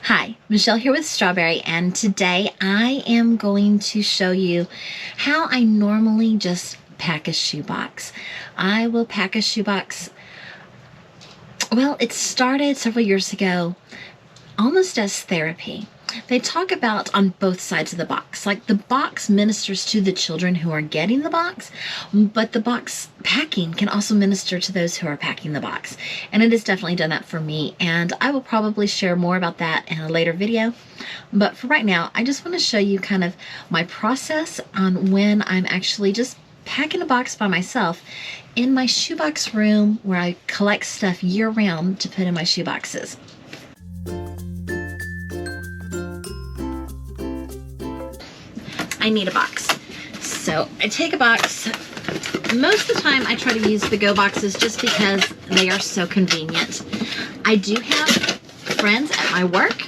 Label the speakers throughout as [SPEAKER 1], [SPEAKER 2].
[SPEAKER 1] Hi, Michelle here with StrawBearie, and today I am going to show you how I normally just pack a shoebox. I will pack a shoebox, well, it started several years ago almost as therapy. They talk about on both sides of the box, like the box ministers to the children who are getting the box, but the box packing can also minister to those who are packing the box. And it has definitely done that for me, and I will probably share more about that in a later video. But for right now, I just want to show you kind of my process on when I'm actually just packing a box by myself in my shoebox room where I collect stuff year-round to put in my shoeboxes. I need a box. So I take a box. Most of the time I try to use the Go boxes just because they are so convenient. I do have friends at my work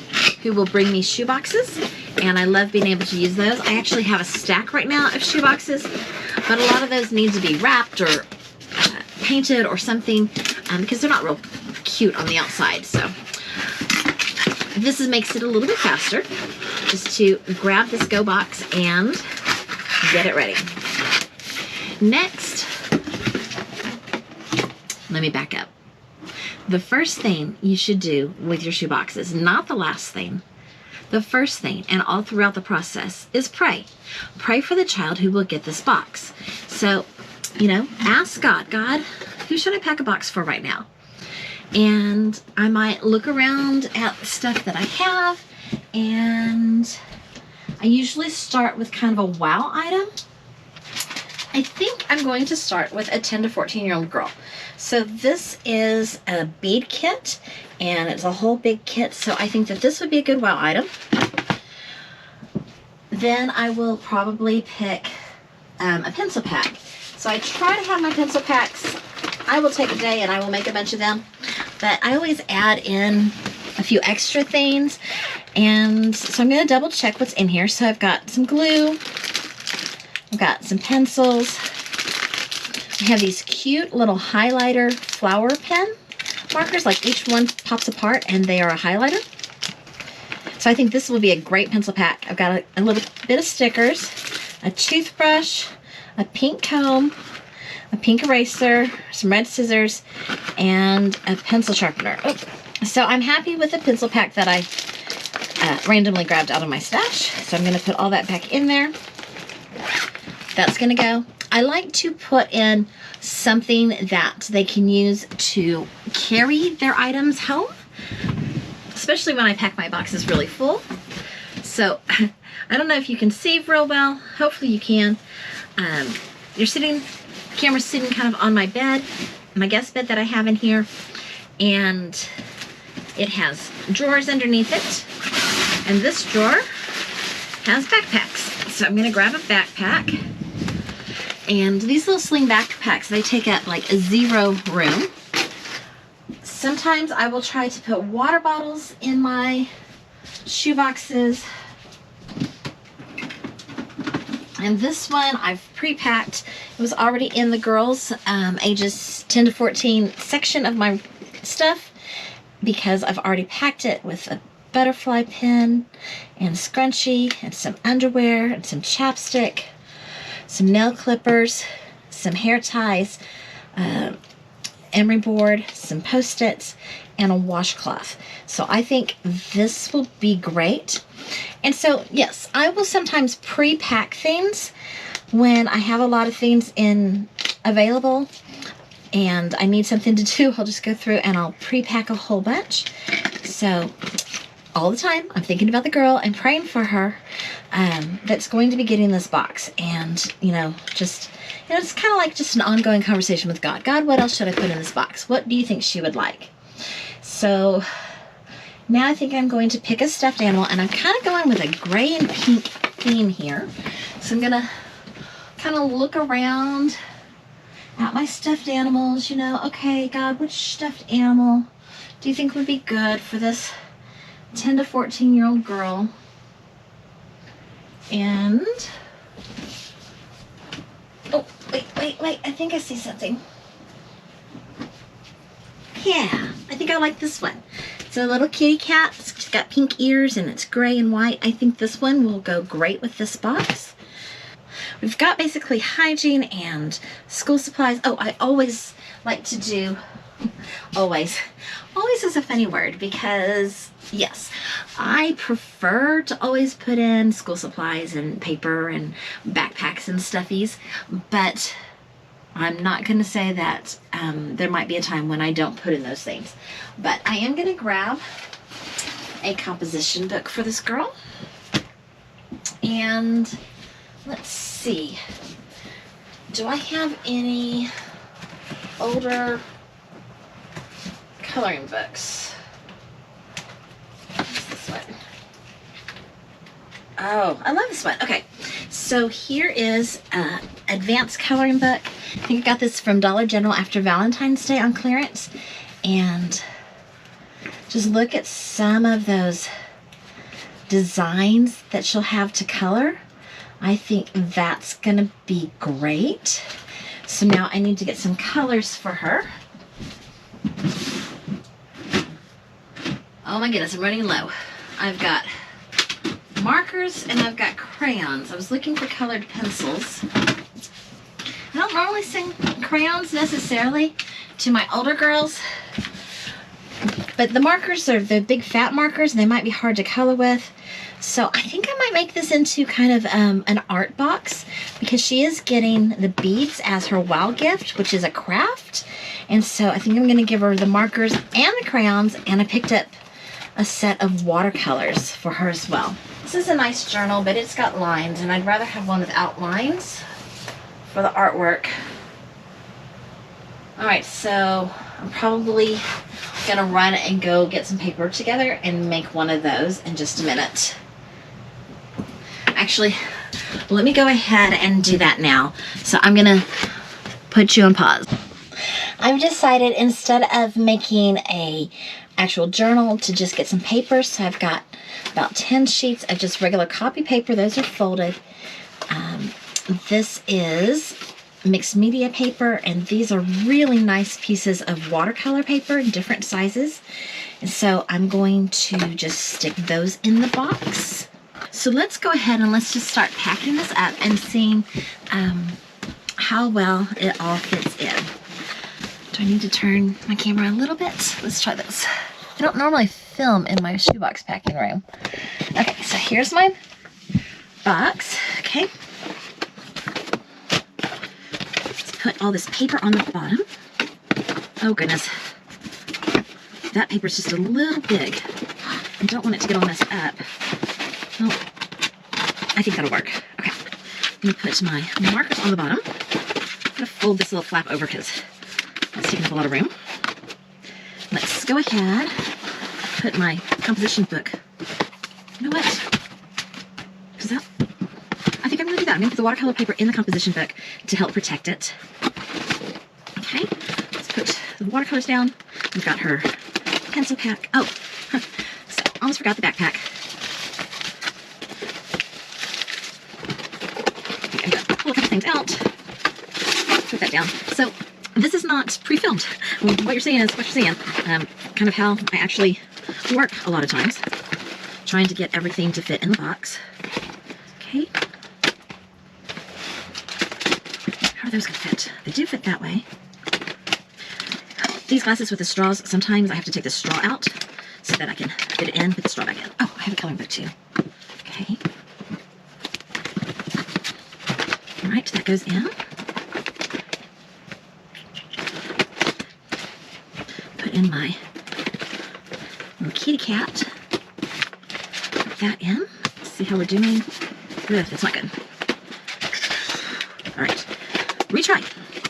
[SPEAKER 1] who will bring me shoe boxes, and I love being able to use those. I actually have a stack right now of shoe boxes, but a lot of those need to be wrapped or painted or something because they're not real cute on the outside. So this makes it a little bit faster just to grab this Go box and get it ready. Next, let me back up. The first thing you should do with your shoe boxes, not the last thing, the first thing, and all throughout the process, is pray. Pray for the child who will get this box. So, ask God, who should I pack a box for right now? And I might look around at the stuff that I have, and I usually start with kind of a wow item. I think I'm going to start with a 10 to 14-year-old girl. So this is a bead kit, and it's a whole big kit, so I think that this would be a good wow item. Then I will probably pick a pencil pack. So I try to have my pencil packs. I will take a day and I will make a bunch of them, but I always add in a few extra things, and so I'm going to double check what's in here. So I've got some glue, I've got some pencils, I have these cute little highlighter flower pen markers, like each one pops apart and they are a highlighter. So I think this will be a great pencil pack. I've got a little bit of stickers, a toothbrush, a pink comb, a pink eraser, some red scissors, and a pencil sharpener. Oh. So I'm happy with the pencil pack that I randomly grabbed out of my stash. So I'm going to put all that back in there. That's going to go. I like to put in something that they can use to carry their items home, especially when I pack my boxes really full. So I don't know if you can see real well. Hopefully you can. Camera's sitting kind of on my bed, my guest bed that I have in here, and it has drawers underneath it, and this drawer has backpacks. So I'm going to grab a backpack, and these little sling backpacks, they take up like a 0 room. Sometimes I will try to put water bottles in my shoe boxes. And this one I've pre-packed. It was already in the girls ages 10 to 14 section of my stuff because I've already packed it with a butterfly pin and scrunchie and some underwear and some chapstick, some nail clippers, some hair ties, emery board, some Post-its, and a washcloth. So I think this will be great. And so, yes, I will sometimes pre-pack things when I have a lot of things available and I need something to do. I'll just go through and I'll pre-pack a whole bunch. So all the time I'm thinking about the girl and praying for her that's going to be getting this box. And, it's kind of like just an ongoing conversation with God. God, what else should I put in this box? What do you think she would like? So now I think I'm going to pick a stuffed animal, and I'm kind of going with a gray and pink theme here. So I'm going to kind of look around at my stuffed animals, okay, God, which stuffed animal do you think would be good for this 10 to 14-year-old girl? And, oh, wait, I think I see something. Yeah, I think I like this one. It's a little kitty cat. She's got pink ears and it's gray and white. I think this one will go great with this box. We've got basically hygiene and school supplies. Oh, I always like to do, always is a funny word because yes, I prefer to always put in school supplies and paper and backpacks and stuffies, but I'm not going to say that there might be a time when I don't put in those things. But I am going to grab a composition book for this girl. And let's see. Do I have any older coloring books? What's this one? Oh, I love this one. Okay, so here is an advanced coloring book. I think I got this from Dollar General after Valentine's Day on clearance. And just look at some of those designs that she'll have to color. I think that's gonna be great. So now I need to get some colors for her. Oh my goodness, I'm running low. I've got markers and I've got crayons. I was looking for colored pencils. I don't normally send crayons necessarily to my older girls, but the markers are the big fat markers and they might be hard to color with. So I think I might make this into kind of an art box because she is getting the beads as her wow gift, which is a craft. And so I think I'm going to give her the markers and the crayons, and I picked up a set of watercolors for her as well. This is a nice journal, but it's got lines, and I'd rather have one without lines for the artwork. All right, so I'm probably gonna run and go get some paper together and make one of those in just a minute. Actually, let me go ahead and do that now. So I'm gonna put you on pause. I've decided instead of making a actual journal to just get some paper. So I've got about 10 sheets of just regular copy paper. Those are folded. This is mixed media paper, and these are really nice pieces of watercolor paper in different sizes. And so I'm going to just stick those in the box. So let's go ahead and let's just start packing this up and seeing how well it all fits in. Do I need to turn my camera a little bit? Let's try this. I don't normally film in my shoebox packing room. Okay, so here's my box. Okay. Let's put all this paper on the bottom. Oh goodness. That paper's just a little big. I don't want it to get all messed up. Well, I think that'll work. Okay. I'm going to put my markers on the bottom. I'm going to fold this little flap over because it's taking up a lot of room. Let's go ahead, put my composition book. You know what? Is that? I think I'm going to do that. I'm going to put the watercolor paper in the composition book to help protect it. Okay, let's put the watercolors down. We've got her pencil pack. Oh, so almost forgot the backpack. Okay, I'm going to pull a couple things out. Put that down. So this is not pre-filmed. What you're seeing is what you're seeing. Kind of how I actually work a lot of times. Trying to get everything to fit in the box. Okay. How are those going to fit? They do fit that way. These glasses with the straws, sometimes I have to take the straw out so that I can fit it in, put the straw back in. Oh, I have a coloring book too. Okay. All right, that goes in. In my little kitty cat. Put that in. Let's see how we're doing. Ugh, it's not good. All right, retry.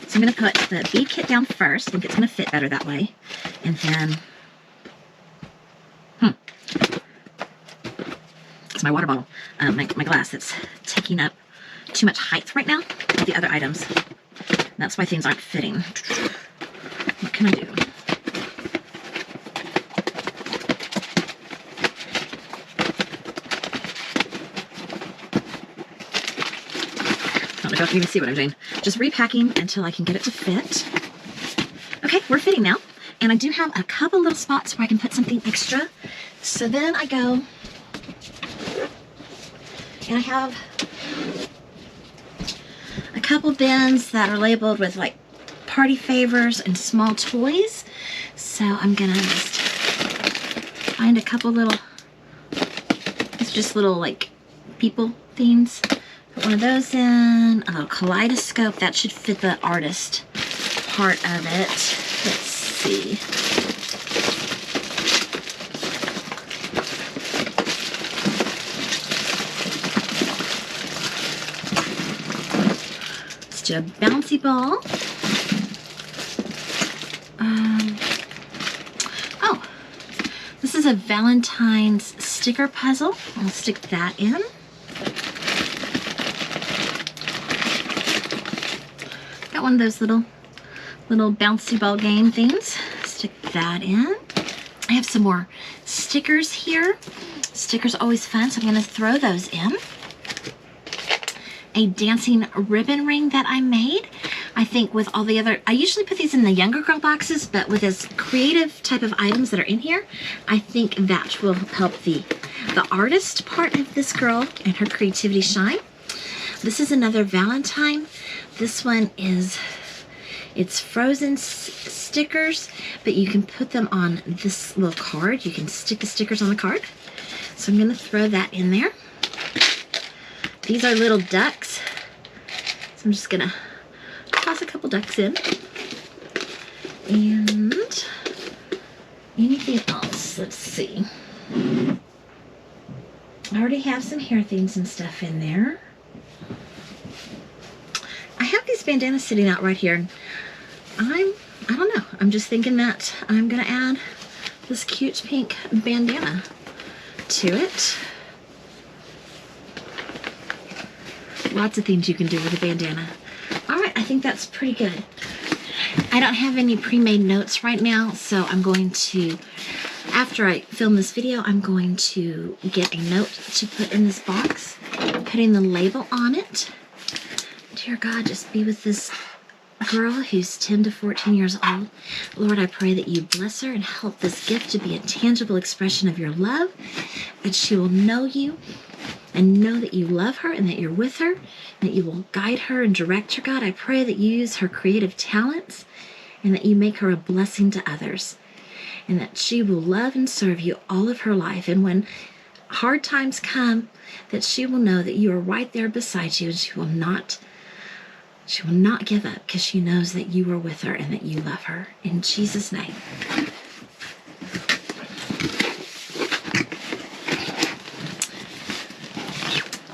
[SPEAKER 1] So I'm going to put the bead kit down first. I think it's going to fit better that way. And then, it's my water bottle, my glass that's taking up too much height right now with the other items. That's why things aren't fitting. What can I do? I don't know if you can even see what I'm doing. Just repacking until I can get it to fit. Okay, we're fitting now. And I do have a couple little spots where I can put something extra So then I go and I have a couple bins that are labeled with like party favors and small toys. So I'm gonna just find a couple little, it's just little like people themes. Put one of those in, a little kaleidoscope. That should fit the artist part of it. Let's see. Let's do a bouncy ball. Oh, this is a Valentine's sticker puzzle. I'll stick that in. Got one of those little bouncy ball game things. Stick that in. I have some more stickers here. Stickers are always fun, so I'm going to throw those in. A dancing ribbon ring that I made. I think with all the other, I usually put these in the younger girl boxes, but with this creative type of items that are in here, I think that will help the artist part of this girl and her creativity shine. This is another Valentine. This one is, it's frozen stickers, but you can put them on this little card. You can stick the stickers on the card. So I'm going to throw that in there. These are little ducks. So I'm just going to toss a couple ducks in. And anything else? Let's see. I already have some hair things and stuff in there. I have these bandanas sitting out right here. And I don't know. I'm just thinking that I'm going to add this cute pink bandana to it. Lots of things you can do with a bandana. All right, I think that's pretty good. I don't have any pre-made notes right now, so I'm going to, after I film this video, I'm going to get a note to put in this box, putting the label on it. Dear God, just be with this girl who's 10 to 14 years old. Lord, I pray that you bless her and help this gift to be a tangible expression of your love, that she will know you and know that you love her and that you're with her, and that you will guide her and direct her. God, I pray that you use her creative talents and that you make her a blessing to others, and that she will love and serve you all of her life. And when hard times come, that she will know that you are right there beside you, and she will not give up, because she knows that you are with her and that you love her. In Jesus' name.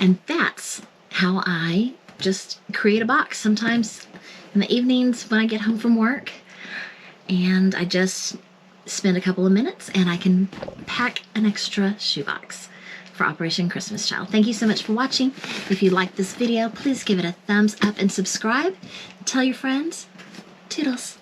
[SPEAKER 1] And that's how I just create a box. Sometimes in the evenings when I get home from work, and I just spend a couple of minutes and I can pack an extra shoebox for Operation Christmas Child. Thank you so much for watching. If you liked this video, please give it a thumbs up and subscribe. Tell your friends. Toodles.